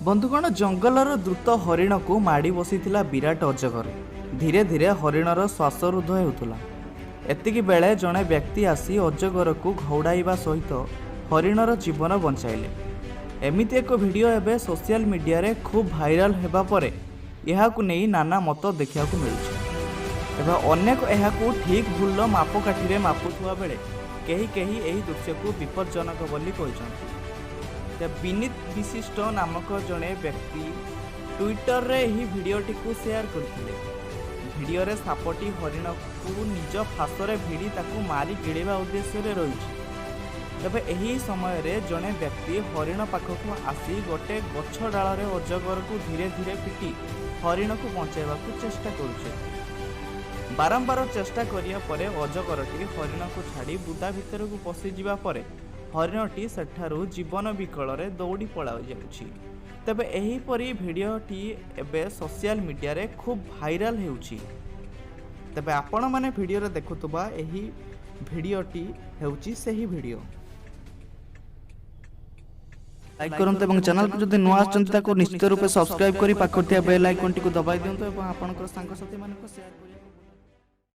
बंधुगण जंगलर द्रुत हरिण को माड़ी बसीथिला विराट अजगर। धीरे धीरे हरिणर श्वासरुद्ध हेउथुला। एतिकी बेले जड़े व्यक्ति आसी अजगर को घौड़ाइबा सहित हरिणर जीवन बंचाइले। एमिति एक भिडियो एबे सोशल मीडिया रे खूब भाइराल हेबा परे एहाकु नेई नाना मत देखा मिलुछि। एबे अनेक एहाकु ठीक भूल मापकाठी मापुवा बेले केही केही एही दृश्य को विपज्जनक बोली कहिसंति। विनीत विशिष्ट नामक जड़े व्यक्ति ट्विटर रे यही भिडियोटी को शेयर करथिले। भिडियो रे सापटी हरिण को निज फासरे भिड़ी ताकू मारी गिड़ेबा उद्देश्य रे रहिछि। तबे एही समय रे जड़े व्यक्ति हरिण पाखकु आसी गोटे गछ डाल रे अजगर को धीरे धीरे पिटी हरिण को बचाइबा को चेष्टा करुछे। बारंबार चेष्टा करिया परे अजगरटी हरिण को छाड़ी बुदा भितर को पशि जिबा परे हरिणटी सेठारु जीवन विकल रे दौड़ी पड़ा जाउछि। तबे एही परी भिडियोटी एबे सोशल मीडिया रे खूब भाइराल हेउछि। तबे आपण माने भिडियो रे देखुतबा एही भिडियोटी हेउछि सेही भिडियो। लाइक करंत एवं चैनल को जदि नुआ आछंती ताको निश्चित रूपे सब्सक्राइब करी पाखटिया बेल आइकन टी को दबाइ दियंतो एवं आपनकर संग साथी मानको शेयर करी।